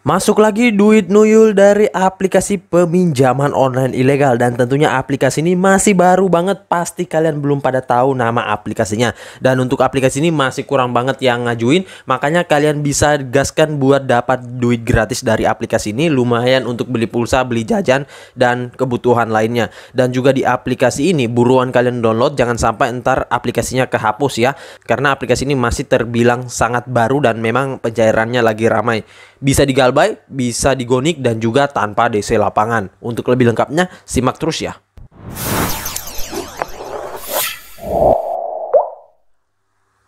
Masuk lagi duit nuyul dari aplikasi peminjaman online ilegal. Dan tentunya aplikasi ini masih baru banget. Pasti kalian belum pada tahu nama aplikasinya. Dan untuk aplikasi ini masih kurang banget yang ngajuin. Makanya kalian bisa gaskan buat dapat duit gratis dari aplikasi ini. Lumayan untuk beli pulsa, beli jajan, dan kebutuhan lainnya. Dan juga di aplikasi ini buruan kalian download. Jangan sampai ntar aplikasinya kehapus ya. Karena aplikasi ini masih terbilang sangat baru dan memang pencairannya lagi ramai. Bisa digalbay, bisa digonik, dan juga tanpa DC lapangan. Untuk lebih lengkapnya, simak terus ya.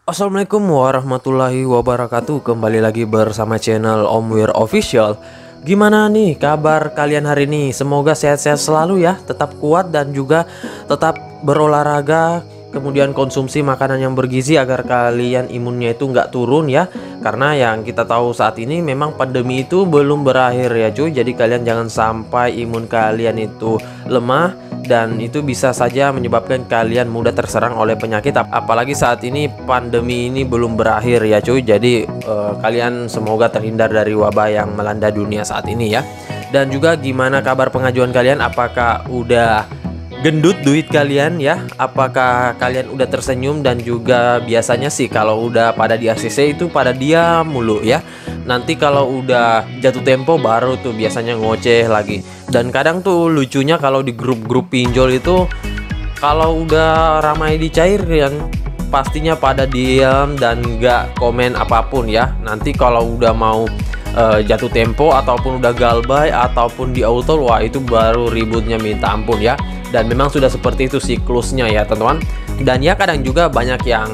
Assalamualaikum warahmatullahi wabarakatuh. Kembali lagi bersama channel Om Wir Official. Gimana nih kabar kalian hari ini? Semoga sehat-sehat selalu ya. Tetap kuat dan juga tetap berolahraga. Kemudian konsumsi makanan yang bergizi agar kalian imunnya itu nggak turun ya. Karena yang kita tahu saat ini memang pandemi itu belum berakhir ya cuy. Jadi kalian jangan sampai imun kalian itu lemah. Dan itu bisa saja menyebabkan kalian mudah terserang oleh penyakit. Apalagi saat ini pandemi ini belum berakhir ya cuy. Jadi kalian semoga terhindar dari wabah yang melanda dunia saat ini ya. Dan juga gimana kabar pengajuan kalian? Apakah udah gendut duit kalian ya? Apakah kalian udah tersenyum? Dan juga biasanya sih kalau udah pada di ACC itu pada diam mulu ya. Nanti kalau udah jatuh tempo baru tuh biasanya ngoceh lagi. Dan kadang tuh lucunya kalau di grup-grup pinjol itu kalau udah ramai dicairkan pastinya pada diam dan nggak komen apapun ya. Nanti kalau udah mau jatuh tempo ataupun udah galbay ataupun di auto, wah itu baru ributnya minta ampun ya. Dan memang sudah seperti itu siklusnya ya teman-teman. Dan ya kadang juga banyak yang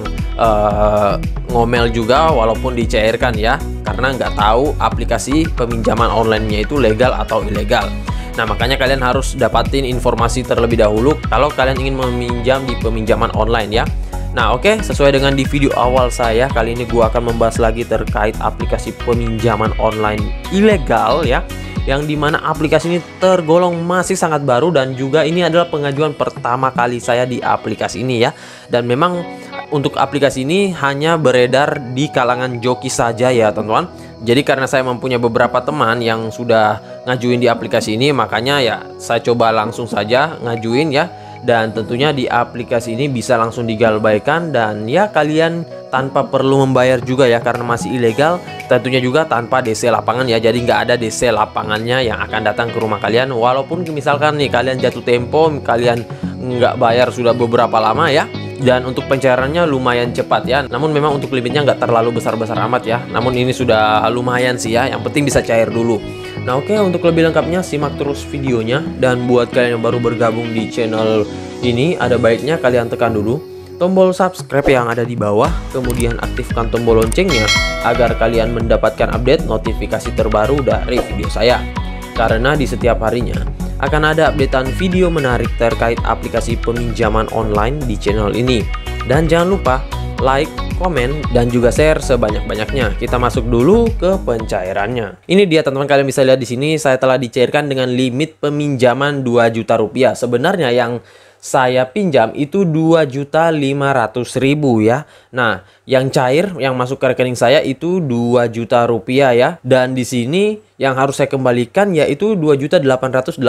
ngomel juga walaupun dicairkan ya, karena nggak tahu aplikasi peminjaman online-nya itu legal atau ilegal. Nah makanya kalian harus dapatin informasi terlebih dahulu kalau kalian ingin meminjam di peminjaman online ya. Nah oke, sesuai dengan di video awal saya, kali ini gua akan membahas lagi terkait aplikasi peminjaman online ilegal ya, yang dimana aplikasi ini tergolong masih sangat baru. Dan juga ini adalah pengajuan pertama kali saya di aplikasi ini ya. Dan memang untuk aplikasi ini hanya beredar di kalangan joki saja ya teman-teman. Jadi karena saya mempunyai beberapa teman yang sudah ngajuin di aplikasi ini, makanya ya saya coba langsung saja ngajuin ya. Dan tentunya di aplikasi ini bisa langsung digalbaikan. Dan ya kalian tanpa perlu membayar juga ya, karena masih ilegal. Tentunya juga tanpa DC lapangan ya. Jadi nggak ada DC lapangannya yang akan datang ke rumah kalian. Walaupun misalkan nih kalian jatuh tempo, kalian nggak bayar sudah beberapa lama ya. Dan untuk pencairannya lumayan cepat ya. Namun memang untuk limitnya nggak terlalu besar-besar amat ya. Namun ini sudah lumayan sih ya. Yang penting bisa cair dulu. Nah oke, untuk lebih lengkapnya simak terus videonya. Dan buat kalian yang baru bergabung di channel ini, ada baiknya kalian tekan dulu tombol subscribe yang ada di bawah. Kemudian aktifkan tombol loncengnya agar kalian mendapatkan update notifikasi terbaru dari video saya. Karena di setiap harinya akan ada updatean video menarik terkait aplikasi peminjaman online di channel ini. Dan jangan lupa like, komen, dan juga share sebanyak-banyaknya. Kita masuk dulu ke pencairannya. Ini dia teman-teman, kalian bisa lihat di sini saya telah dicairkan dengan limit peminjaman 2 juta rupiah. Sebenarnya yang saya pinjam itu 2.500.000 ya. Nah, yang cair yang masuk ke rekening saya itu 2 juta rupiah ya. Dan di sini yang harus saya kembalikan yaitu 2.889.000,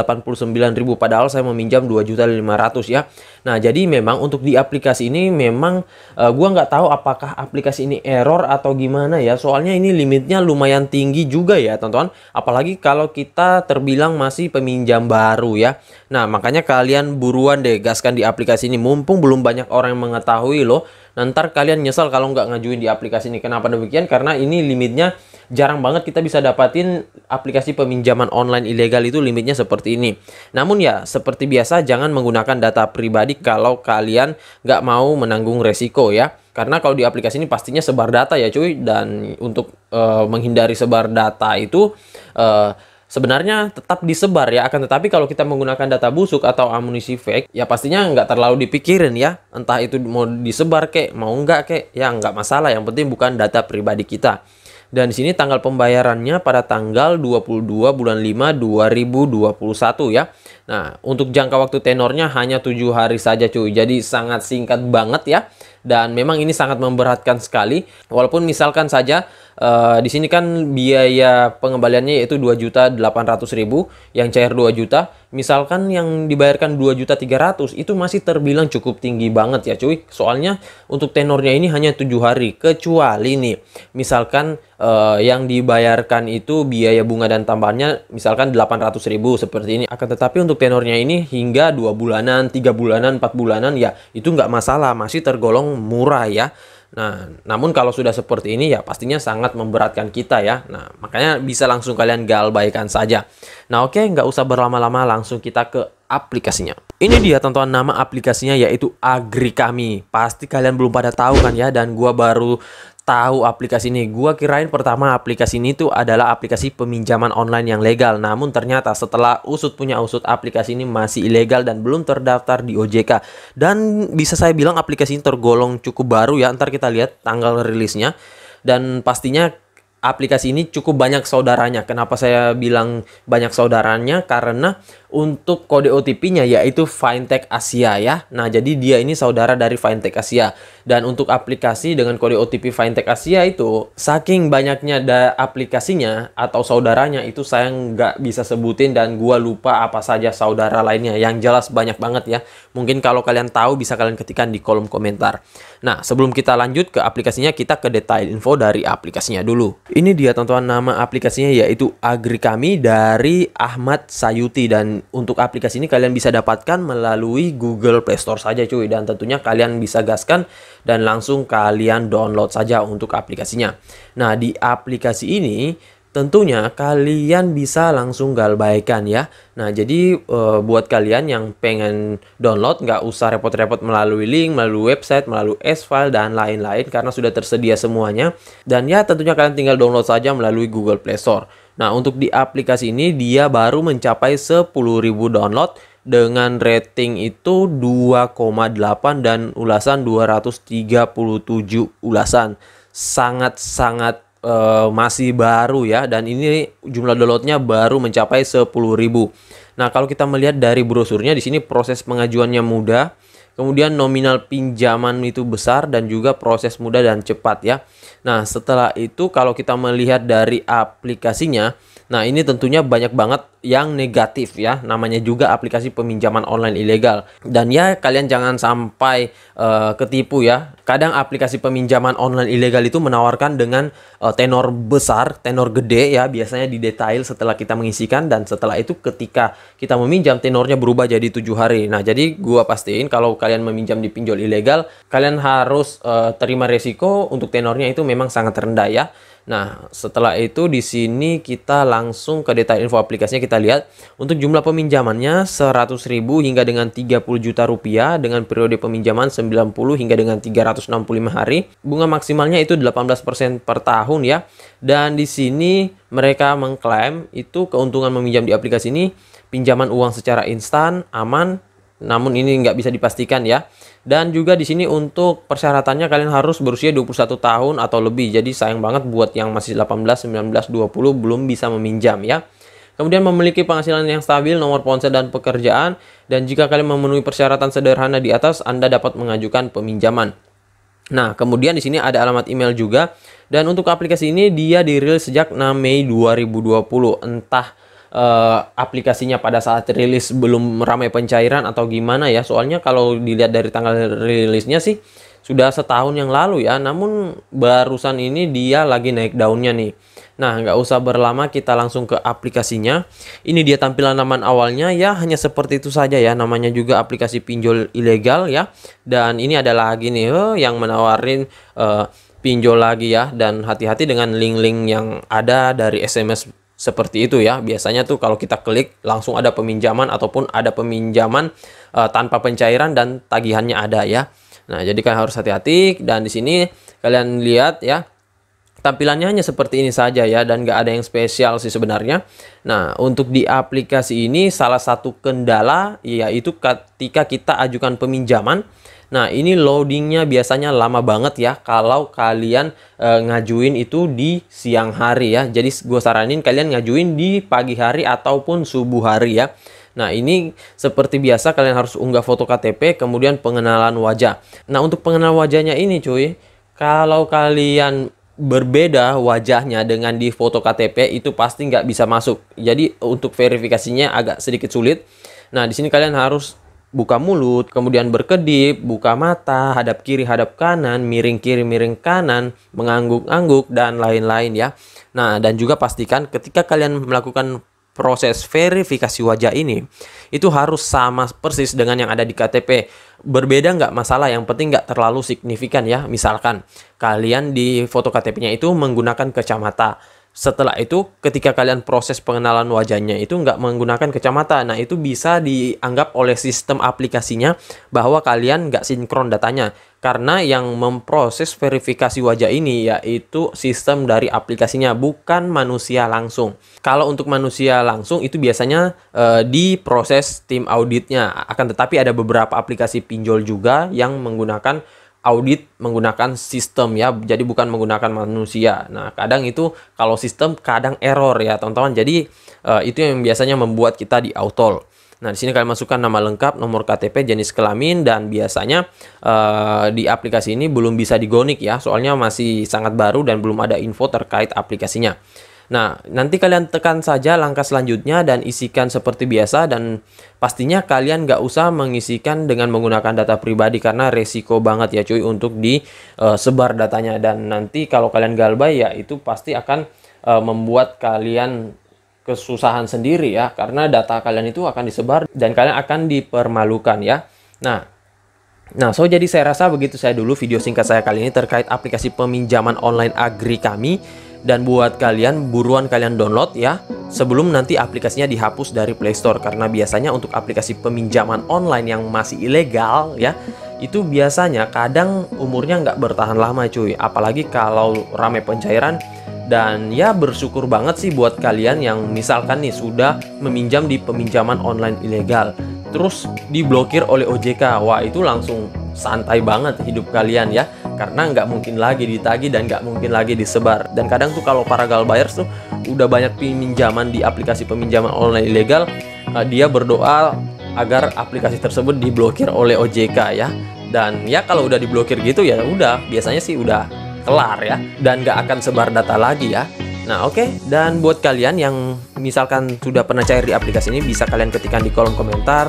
padahal saya meminjam 2.500.000 ya. Nah, jadi memang untuk di aplikasi ini memang gua nggak tahu apakah aplikasi ini error atau gimana ya. Soalnya ini limitnya lumayan tinggi juga ya, teman-teman. Apalagi kalau kita terbilang masih peminjam baru ya. Nah, makanya kalian buruan deh gaskan di aplikasi ini mumpung belum banyak orang yang mengetahui loh. Nanti kalian nyesal kalau nggak ngajuin di aplikasi ini. Kenapa demikian? Karena ini limitnya jarang banget kita bisa dapatin aplikasi peminjaman online ilegal itu limitnya seperti ini. Namun ya seperti biasa jangan menggunakan data pribadi kalau kalian nggak mau menanggung resiko ya. Karena kalau di aplikasi ini pastinya sebar data ya cuy. Dan untuk menghindari sebar data itu sebenarnya tetap disebar ya, akan tetapi kalau kita menggunakan data busuk atau amunisi fake ya pastinya nggak terlalu dipikirin ya. Entah itu mau disebar kek, mau nggak kek, ya nggak masalah. Yang penting bukan data pribadi kita. Dan di sini tanggal pembayarannya pada tanggal 22 bulan 5 2021 ya. Nah, untuk jangka waktu tenornya hanya 7 hari saja cuy. Jadi sangat singkat banget ya. Dan memang ini sangat memberatkan sekali. Walaupun misalkan saja di sini kan biaya pengembaliannya yaitu 2.800.000, yang cair 2 juta. Misalkan yang dibayarkan 2.300.000 itu masih terbilang cukup tinggi banget ya cuy. Soalnya untuk tenornya ini hanya 7 hari. Kecuali nih, misalkan yang dibayarkan itu biaya bunga dan tambahannya misalkan 800.000 seperti ini. Akan tetapi untuk tenornya ini hingga 2 bulanan, 3 bulanan, 4 bulanan ya itu nggak masalah, masih tergolong murah ya. Nah, namun kalau sudah seperti ini ya pastinya sangat memberatkan kita ya. Nah, makanya bisa langsung kalian galbaikan saja. Nah, oke, nggak usah berlama-lama, langsung kita ke aplikasinya. Ini dia teman-teman, nama aplikasinya yaitu Agrikami. Pasti kalian belum pada tahu kan ya, dan gua baru tahu aplikasi ini. Gua kirain pertama aplikasi ini tuh adalah aplikasi peminjaman online yang legal. Namun ternyata setelah usut punya usut, aplikasi ini masih ilegal dan belum terdaftar di OJK. Dan bisa saya bilang aplikasi ini tergolong cukup baru ya. Ntar kita lihat tanggal rilisnya. Dan pastinya aplikasi ini cukup banyak saudaranya. Kenapa saya bilang banyak saudaranya? Karena untuk kode OTP-nya yaitu Fintech Asia ya. Nah, jadi dia ini saudara dari Fintech Asia. Dan untuk aplikasi dengan kode OTP Fintech Asia itu, saking banyaknya aplikasinya atau saudaranya itu saya nggak bisa sebutin dan gua lupa apa saja saudara lainnya. Yang jelas banyak banget ya. Mungkin kalau kalian tahu bisa kalian ketikkan di kolom komentar. Nah, sebelum kita lanjut ke aplikasinya, kita ke detail info dari aplikasinya dulu. Ini dia teman-teman, nama aplikasinya yaitu Agrikami dari Ahmad Sayuti. Dan untuk aplikasi ini kalian bisa dapatkan melalui Google Play Store saja cuy. Dan tentunya kalian bisa gaskan dan langsung kalian download saja untuk aplikasinya. Nah, di aplikasi ini tentunya kalian bisa langsung galbaikan ya. Nah, jadi buat kalian yang pengen download nggak usah repot-repot melalui link, melalui website, melalui S-File dan lain-lain karena sudah tersedia semuanya. Dan ya tentunya kalian tinggal download saja melalui Google Play Store. Nah, untuk di aplikasi ini dia baru mencapai 10.000 download dengan rating itu 2,8 dan ulasan 237 ulasan. Sangat-sangat masih baru ya, dan ini jumlah downloadnya baru mencapai 10.000. Nah, kalau kita melihat dari brosurnya di sini proses pengajuannya mudah, kemudian nominal pinjaman itu besar dan juga proses mudah dan cepat ya. Nah, setelah itu kalau kita melihat dari aplikasinya, nah ini tentunya banyak banget yang negatif ya. Namanya juga aplikasi peminjaman online ilegal. Dan ya kalian jangan sampai ketipu ya. Kadang aplikasi peminjaman online ilegal itu menawarkan dengan tenor besar, tenor gede ya. Biasanya di detail setelah kita mengisikan, dan setelah itu ketika kita meminjam tenornya berubah jadi 7 hari. Nah, jadi gua pastiin kalau kalian meminjam di pinjol ilegal, kalian harus terima resiko untuk tenornya itu memang sangat rendah ya. Nah, setelah itu di sini kita langsung ke detail info aplikasinya. Kita lihat untuk jumlah peminjamannya 100.000 hingga dengan 30 juta rupiah dengan periode peminjaman 90 hingga dengan 365 hari. Bunga maksimalnya itu 18% per tahun ya. Dan di sini mereka mengklaim itu keuntungan meminjam di aplikasi ini pinjaman uang secara instan, aman, namun ini nggak bisa dipastikan ya. Dan juga di sini untuk persyaratannya kalian harus berusia 21 tahun atau lebih. Jadi sayang banget buat yang masih 18, 19, 20 belum bisa meminjam ya. Kemudian memiliki penghasilan yang stabil, nomor ponsel dan pekerjaan. Dan jika kalian memenuhi persyaratan sederhana di atas, Anda dapat mengajukan peminjaman. Nah, kemudian di sini ada alamat email juga. Dan untuk aplikasi ini dia dirilis sejak 6 Mei 2020. Entah aplikasinya pada saat rilis belum ramai pencairan atau gimana ya. Soalnya kalau dilihat dari tanggal rilisnya sih sudah setahun yang lalu ya. Namun barusan ini dia lagi naik daunnya nih. Nah, nggak usah berlama, kita langsung ke aplikasinya. Ini dia tampilan laman awalnya ya, hanya seperti itu saja ya. Namanya juga aplikasi pinjol ilegal ya. Dan ini ada lagi nih yang menawarin pinjol lagi ya. Dan hati-hati dengan link-link yang ada dari SMS seperti itu ya. Biasanya tuh kalau kita klik langsung ada peminjaman ataupun ada peminjaman tanpa pencairan dan tagihannya ada ya. Nah, jadi kalian harus hati-hati. Dan di sini kalian lihat ya, tampilannya hanya seperti ini saja ya, dan nggak ada yang spesial sih sebenarnya. Nah, untuk di aplikasi ini salah satu kendala yaitu ketika kita ajukan peminjaman. Nah, ini loadingnya biasanya lama banget ya kalau kalian ngajuin itu di siang hari ya. Jadi gue saranin kalian ngajuin di pagi hari ataupun subuh hari ya. Nah, ini seperti biasa kalian harus unggah foto KTP, kemudian pengenalan wajah. Nah, untuk pengenalan wajahnya ini cuy, kalau kalian berbeda wajahnya dengan di foto KTP itu pasti nggak bisa masuk. Jadi untuk verifikasinya agak sedikit sulit. Nah, di sini kalian harus buka mulut, kemudian berkedip, buka mata, hadap kiri, hadap kanan, miring kiri, miring kanan, mengangguk-angguk, dan lain-lain ya. Nah, dan juga pastikan ketika kalian melakukan proses verifikasi wajah ini, itu harus sama persis dengan yang ada di KTP. Berbeda nggak masalah, yang penting nggak terlalu signifikan ya. Misalkan kalian di foto KTP-nya itu menggunakan kacamata. Setelah itu, ketika kalian proses pengenalan wajahnya itu nggak menggunakan kacamata, nah itu bisa dianggap oleh sistem aplikasinya bahwa kalian nggak sinkron datanya. Karena yang memproses verifikasi wajah ini yaitu sistem dari aplikasinya, bukan manusia langsung. Kalau untuk manusia langsung itu biasanya diproses tim auditnya. Akan tetapi ada beberapa aplikasi pinjol juga yang menggunakan audit menggunakan sistem ya, jadi bukan menggunakan manusia. Nah, kadang itu kalau sistem kadang error ya teman-teman. Jadi itu yang biasanya membuat kita di auto. Nah, di sini kalian masukkan nama lengkap, nomor KTP, jenis kelamin, dan biasanya di aplikasi ini belum bisa digonik ya, soalnya masih sangat baru dan belum ada info terkait aplikasinya. Nah, nanti kalian tekan saja langkah selanjutnya dan isikan seperti biasa, dan pastinya kalian nggak usah mengisikan dengan menggunakan data pribadi karena resiko banget ya cuy untuk disebar datanya, dan nanti kalau kalian galbay ya itu pasti akan membuat kalian kesusahan sendiri ya, karena data kalian itu akan disebar dan kalian akan dipermalukan ya. So jadi saya rasa begitu saya dulu video singkat saya kali ini terkait aplikasi peminjaman online Agri Kami. Dan buat kalian, buruan kalian download ya, sebelum nanti aplikasinya dihapus dari Play Store. Karena biasanya untuk aplikasi peminjaman online yang masih ilegal ya, itu biasanya kadang umurnya nggak bertahan lama cuy. Apalagi kalau rame pencairan. Dan ya bersyukur banget sih buat kalian yang misalkan nih sudah meminjam di peminjaman online ilegal, terus diblokir oleh OJK. Wah, itu langsung santai banget hidup kalian ya, karena nggak mungkin lagi ditagih dan nggak mungkin lagi disebar. Dan kadang tuh kalau para galbayers tuh udah banyak peminjaman di aplikasi peminjaman online ilegal, dia berdoa agar aplikasi tersebut diblokir oleh OJK ya. Dan ya kalau udah diblokir gitu ya udah, biasanya sih udah kelar ya, dan nggak akan sebar data lagi ya. Nah oke. Dan buat kalian yang misalkan sudah pernah cair di aplikasi ini, bisa kalian ketikkan di kolom komentar.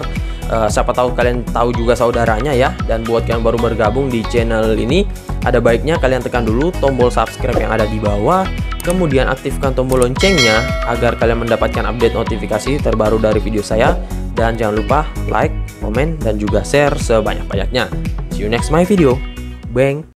Siapa tahu kalian tahu juga saudaranya ya. Dan buat yang baru bergabung di channel ini, ada baiknya kalian tekan dulu tombol subscribe yang ada di bawah, kemudian aktifkan tombol loncengnya agar kalian mendapatkan update notifikasi terbaru dari video saya. Dan jangan lupa like, komen, dan juga share sebanyak-banyaknya. See you next my video. Bang.